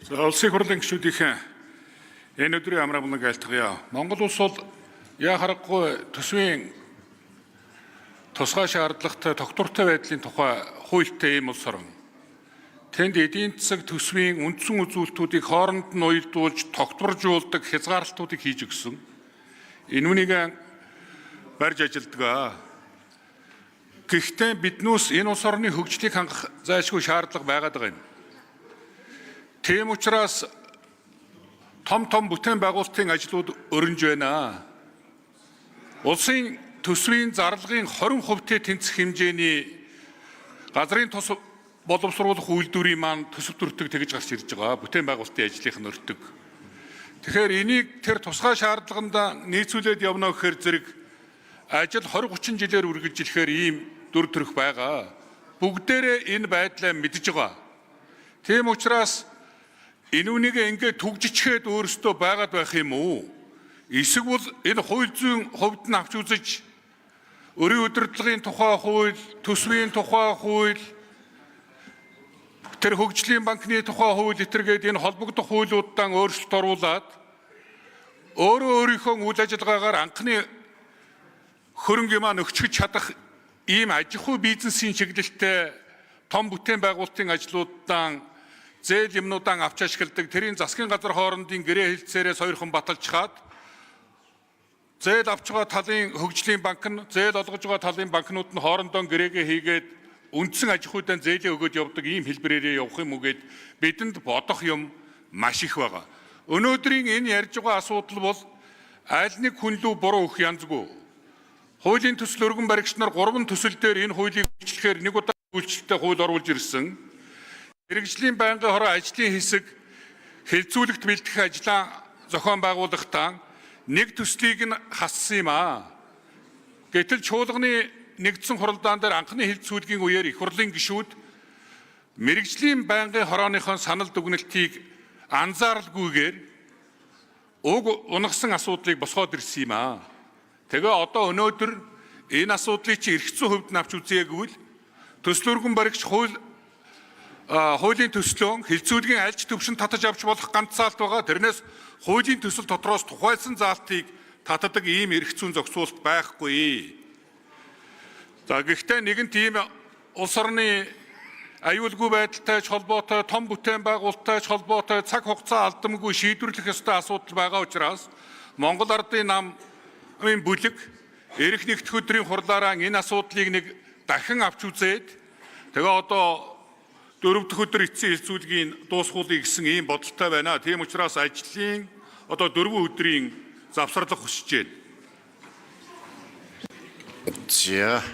Улсын хурлын гишүүдийнхэн энэ өдрийн амрагныг айлтгая. Монгол улс бол яа харахгүй төсвийн тусгай шаардлагатай тогтвортой байдлын тухай хуультай ийм улс орн. Тэнд эдийн засаг төсвийн үндсэн үзүүлэлтүүдийг хооронд нь уялдуулж тогтворжуулдаг хязгаарлалтуудыг хийж өгсөн. Энүүнийг барьж ажилддаг. Гэхдээ биднээс энэ улс орны хөгжлийг хангах зайлшгүй шаардлага байгаад байгаа юм. Тийм учраас том бүтээн байгуулалтын ажлууд өрнөж байна. Улсын төсвийн зарлагын 20% тэнцэх хэмжээний газрын тус боловсруулах үйлдвэрийн маань төсөв төртөг тэгж гарч ирж байгаа. Бүтээн байгуулалтын ажлынх нь өртөг. Тэгэхээр энийг тэр тусгай шаардлаганд нийцүүлээд явна гэхээр зэрэг ажил 20-30 жилээр үргэлжлэхээр ийм дүр төрх байгаа. Бүгдээрээ энэ байдлаа мэдж байгаа. Тийм учраас энүүнийг ингээд түгжичгээд өөрөөсөө байгаад байх юм уу? Эсвэл энэ хууль зүйн хувьд нь авч үзэж өрийн удирдлагын тухай хууль, төсвийн тухай хууль, тэр хөгжлийн банкны тухай хууль гэтэргээд энэ холбогдох хуулиудаа өөрчлөлт оруулад өөрийнхөө үйл ажиллагаагаар анхны хөрөнгө маань өгчөж чадах ийм аж ахуй бизнесийн чиглэлтэй том бүтээн байгуулалтын ажлуудаа зээл юмнуудаа авч ашигладаг тэрийн засгийн газар хоорондын гэрээ хэлцээрээ сойрхон баталж хаад зээл авч байгаа талын хөгжлийн банк нь зээл олгож байгаа талын банкнууд нь хоорондоо гэрээгээ хийгээд үндсэн аж ахуйдаа зээлээ өгөөд явдаг ийм хэлбэрээрээ явах юм уу гэд бидэнд бодох юм маш их байгаа. Өнөөдрийн энэ ярьж байгаа асуудал бол аль нэг хүн лүү буруу өгөх янзгүй. Хуулийн төсөл өргөн баригч нар 3 төсөл дээр энэ хуулийг үйлчлэхээр нэг удаа үйлчлэлтэй хууль оруулж ирсэн. Мэргэжлийн байнгын хороо ажлын хэсэг хэлцүүлэгт бэлтгэх ажлаа зохион байгуулахдаа нэг төслийг нь хассан юм аа. Гэтэл чуулганы нэгдсэн хуралдаан дээр анхны хэлцүүлгийн үеэр их хурлын гишүүд мэргэжлийн байнгын хорооныхон санал дүгнэлтийг анзааралгүйгээр уг унагсан асуудлыг босгоод ирсэн юм аа. Тэгээ одоо өнөөдөр энэ асуудлыг чи эргэцсэн хувьд нь авч үзээгүй л төсөл өргөн баригч хуулийн төслөө хэлцүүлгийн альж төвшин татаж авч болох ганц заалт байгаа. Тэрнээс хуулийн төсөл дотроос тухайлсан заалтыг татдаг ийм эрх зүйн зохицуулалт байхгүй. За гэхдээ нэгэн тийм улс орны аюулгүй байдалтай холбоотой том бүтээн байгуулалттай холбоотой цаг хугацаа алдамгүй шийдвэрлэх ёстой асуудал байгаа учраас Монгол Ардын намын бүлэг эрх нэгдэх өдрийн хурлаараа энэ асуудлыг нэг дахин авч үзээд тэгээ одоо 4 дахь өдөр эцсийн хэлцүүлгийн дуусгуулъя гэсэн ийм бодолтой байна. Тийм учраас ажлын одоо 4 өдрийн завсарлах хүсэж байна. За